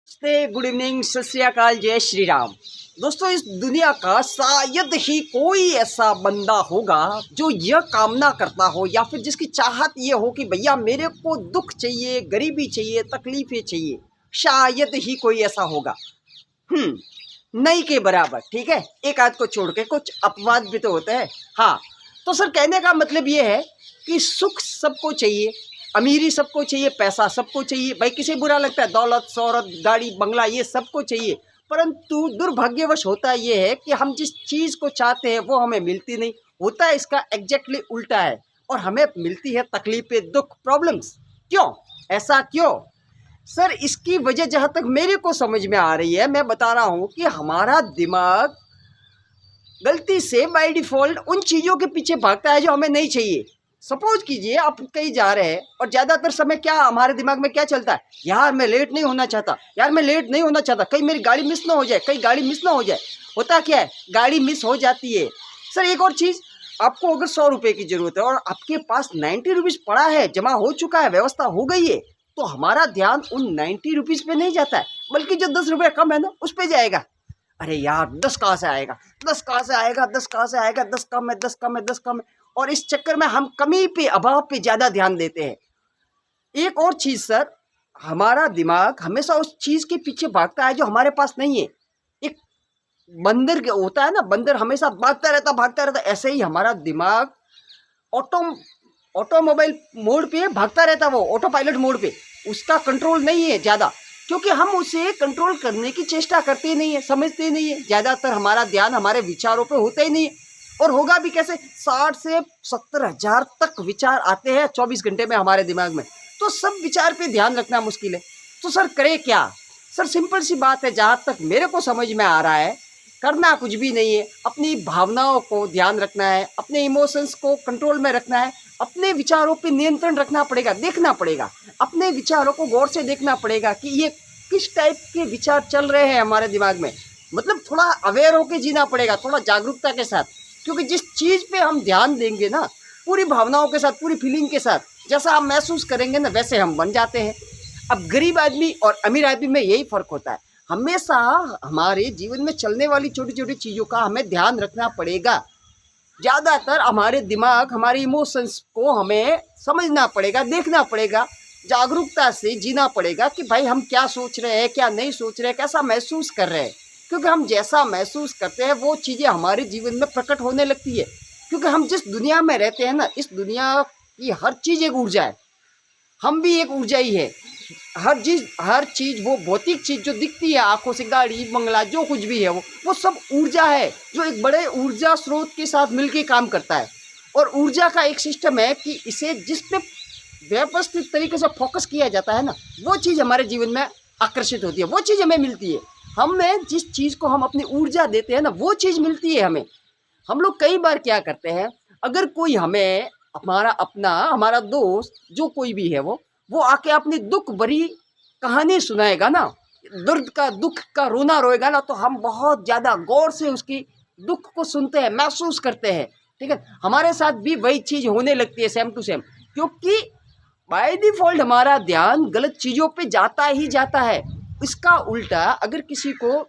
नमस्ते, good evening, सत श्री अकाल, जय श्री राम। दोस्तों, इस दुनिया का शायद ही कोई ऐसा बंदा होगा जो यह कामना करता हो या फिर जिसकी चाहत ये हो कि भैया मेरे को दुख चाहिए, गरीबी चाहिए, तकलीफें चाहिए। शायद ही कोई ऐसा होगा। नहीं के बराबर, ठीक है। एक आध को छोड़ के कुछ अपवाद भी तो होते हैं। हाँ, तो सर कहने का मतलब ये है कि सुख सबको चाहिए, अमीरी सबको चाहिए, पैसा सबको चाहिए। भाई किसे बुरा लगता है, दौलत, शोहरत, गाड़ी, बंगला, ये सबको चाहिए। परंतु दुर्भाग्यवश होता ये है कि हम जिस चीज़ को चाहते हैं वो हमें मिलती नहीं। होता है इसका एग्जैक्टली उल्टा है, और हमें मिलती है तकलीफें, दुख, प्रॉब्लम्स। क्यों ऐसा, क्यों सर? इसकी वजह जहाँ तक मेरे को समझ में आ रही है, मैं बता रहा हूँ कि हमारा दिमाग गलती से बाय डिफ़ॉल्ट उन चीज़ों के पीछे भागता है जो हमें नहीं चाहिए। सपोज कीजिए आप कहीं जा रहे हैं और ज़्यादातर समय क्या हमारे दिमाग में क्या चलता है, यार मैं लेट नहीं होना चाहता, यार मैं लेट नहीं होना चाहता, कहीं मेरी गाड़ी मिस ना हो जाए, कहीं गाड़ी मिस ना हो जाए। होता क्या है, गाड़ी मिस हो जाती है। सर एक और चीज़, आपको अगर 100 रुपये की ज़रूरत है और आपके पास 90 रुपीज़ पड़ा है, जमा हो चुका है, व्यवस्था हो गई है, तो हमारा ध्यान उन 90 रुपीज़ पे नहीं जाता है, बल्कि जो 10 रुपये कम है ना उस पर जाएगा। अरे यार 10 कहाँ से आएगा, 10 कहाँ से आएगा, 10 कहाँ से आएगा, 10 कम है, 10 कम है, 10 कम है। और इस चक्कर में हम कमी पे, अभाव पे ज़्यादा ध्यान देते हैं। एक और चीज़ सर, हमारा दिमाग हमेशा उस चीज़ के पीछे भागता है जो हमारे पास नहीं है। एक बंदर होता है ना, बंदर हमेशा भागता रहता। ऐसे ही हमारा दिमाग ऑटोमोबाइल मोड पे भागता रहता, वो ऑटो पायलट मोड पे। उसका कंट्रोल नहीं है ज़्यादा, क्योंकि हम उसे कंट्रोल करने की चेष्टा करते नहीं है, समझते नहीं है। ज़्यादातर हमारा ध्यान हमारे विचारों पे होता ही नहीं है। और होगा भी कैसे, 60 से 70 हज़ार तक विचार आते हैं 24 घंटे में हमारे दिमाग में। तो सब विचार पे ध्यान रखना मुश्किल है। तो सर करे क्या? सर सिंपल सी बात है, जहाँ तक मेरे को समझ में आ रहा है, करना कुछ भी नहीं है। अपनी भावनाओं को ध्यान रखना है, अपने इमोशंस को कंट्रोल में रखना है, अपने विचारों पे नियंत्रण रखना पड़ेगा, देखना पड़ेगा। अपने विचारों को गौर से देखना पड़ेगा कि ये किस टाइप के विचार चल रहे हैं हमारे दिमाग में। मतलब थोड़ा अवेयर होकर जीना पड़ेगा, थोड़ा जागरूकता के साथ। क्योंकि जिस चीज़ पे हम ध्यान देंगे ना, पूरी भावनाओं के साथ, पूरी फीलिंग के साथ, जैसा हम महसूस करेंगे ना, वैसे हम बन जाते हैं। अब गरीब आदमी और अमीर आदमी में यही फ़र्क होता है। हमेशा हमारे जीवन में चलने वाली छोटी छोटी चीज़ों का हमें ध्यान रखना पड़ेगा। ज़्यादातर हमारे दिमाग, हमारे इमोशंस को हमें समझना पड़ेगा, देखना पड़ेगा, जागरूकता से जीना पड़ेगा कि भाई हम क्या सोच रहे हैं, क्या नहीं सोच रहे हैं, कैसा महसूस कर रहे हैं। क्योंकि हम जैसा महसूस करते हैं वो चीज़ें हमारे जीवन में प्रकट होने लगती है। क्योंकि हम जिस दुनिया में रहते हैं ना, इस दुनिया की हर चीज़ एक ऊर्जा है, हम भी एक ऊर्जा ही है। हर चीज़ वो भौतिक चीज़ जो दिखती है आंखों से, गाड़ी, बंगला, जो कुछ भी है वो सब ऊर्जा है, जो एक बड़े ऊर्जा स्रोत के साथ मिलकर काम करता है। और ऊर्जा का एक सिस्टम है कि इसे जिस पे व्यवस्थित तरीके से फोकस किया जाता है ना, वो चीज़ हमारे जीवन में आकर्षित होती है, वो चीज़ हमें मिलती है। हमें जिस चीज़ को हम अपनी ऊर्जा देते हैं ना, वो चीज़ मिलती है हमें। हम लोग कई बार क्या करते हैं, अगर कोई हमें, हमारा दोस्त, जो कोई भी है वो आके अपनी दुख भरी कहानी सुनाएगा ना, दर्द का, दुख का रोना रोएगा ना, तो हम बहुत ज़्यादा गौर से उसकी दुख को सुनते हैं, महसूस करते हैं। ठीक है, हमारे साथ भी वही चीज़ होने लगती है, सेम टू सेम। क्योंकि बाय डिफ़ॉल्ट हमारा ध्यान गलत चीज़ों पे जाता ही जाता है। इसका उल्टा अगर किसी को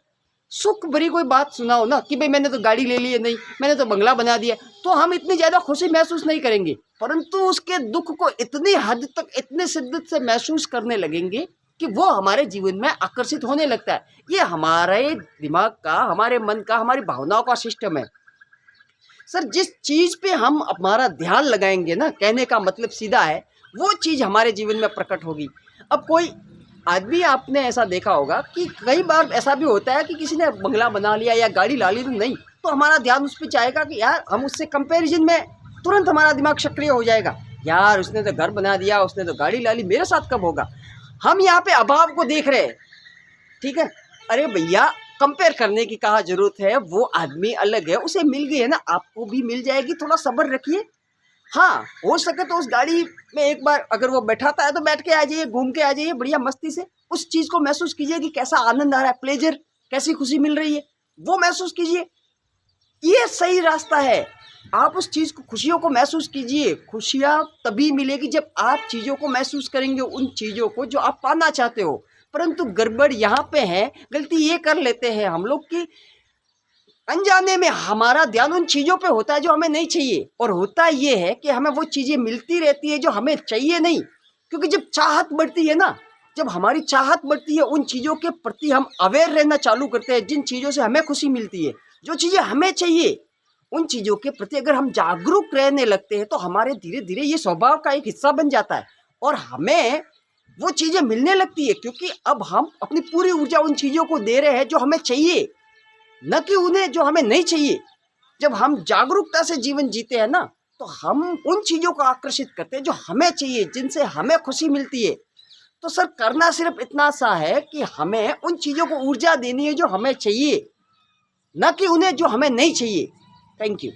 सुख भरी कोई बात सुनाओ ना, कि भाई मैंने तो गाड़ी ले ली है, नहीं मैंने तो बंगला बना दिया, तो हम इतनी ज़्यादा खुशी महसूस नहीं करेंगे। परंतु उसके दुख को इतनी हद तक, इतने शिद्दत से महसूस करने लगेंगे कि वो हमारे जीवन में आकर्षित होने लगता है। ये हमारे दिमाग का, हमारे मन का, हमारी भावनाओं का सिस्टम है। सर जिस चीज़ पे हम हमारा ध्यान लगाएंगे ना, कहने का मतलब सीधा है, वो चीज़ हमारे जीवन में प्रकट होगी। अब कोई आदमी, आपने ऐसा देखा होगा कि कई बार ऐसा भी होता है कि किसी ने बंगला बना लिया या गाड़ी ला ली, तो नहीं, तो हमारा ध्यान उस पर जाएगा कि यार हम उससे कंपैरिजन में तुरंत हमारा दिमाग सक्रिय हो जाएगा। यार उसने तो घर बना दिया, उसने तो गाड़ी ला ली, मेरे साथ कब होगा? हम यहाँ पे अभाव को देख रहे हैं। ठीक है, अरे भैया कंपेयर करने की कहाँ जरूरत है, वो आदमी अलग है, उसे मिल गई है ना, आपको भी मिल जाएगी। थोड़ा सब्र रखिए। हाँ, हो सके तो उस गाड़ी में एक बार अगर वो बैठाता है तो बैठ के आ जाइए, घूम के आ जाइए बढ़िया मस्ती से। उस चीज़ को महसूस कीजिए कि कैसा आनंद आ रहा है, प्लेजर, कैसी खुशी मिल रही है, वो महसूस कीजिए। ये सही रास्ता है। आप उस चीज़ को, खुशियों को महसूस कीजिए। खुशियाँ तभी मिलेगी जब आप चीज़ों को महसूस करेंगे, उन चीज़ों को जो आप पाना चाहते हो। परंतु गड़बड़ यहाँ पे है, गलती ये कर लेते हैं हम लोग कि अनजाने में हमारा ध्यान उन चीज़ों पे होता है जो हमें नहीं चाहिए, और होता ये है कि हमें वो चीज़ें मिलती रहती है जो हमें चाहिए नहीं। क्योंकि जब चाहत बढ़ती है ना, जब हमारी चाहत बढ़ती है, उन चीज़ों के प्रति हम अवेयर रहना चालू करते हैं, जिन चीज़ों से हमें खुशी मिलती है, जो चीज़ें हमें चाहिए, उन चीज़ों के प्रति अगर हम जागरूक रहने लगते हैं तो हमारे धीरे धीरे ये स्वभाव का एक हिस्सा बन जाता है और हमें वो चीज़ें मिलने लगती है। क्योंकि अब हम अपनी पूरी ऊर्जा उन चीज़ों को दे रहे हैं जो हमें चाहिए, न कि उन्हें जो हमें नहीं चाहिए। जब हम जागरूकता से जीवन जीते हैं ना, तो हम उन चीज़ों को आकर्षित करते हैं जो हमें चाहिए, जिनसे हमें खुशी मिलती है। तो सर, करना सिर्फ इतना सा है कि हमें उन चीज़ों को ऊर्जा देनी है जो हमें चाहिए, न कि उन्हें जो हमें नहीं चाहिए। Thank you.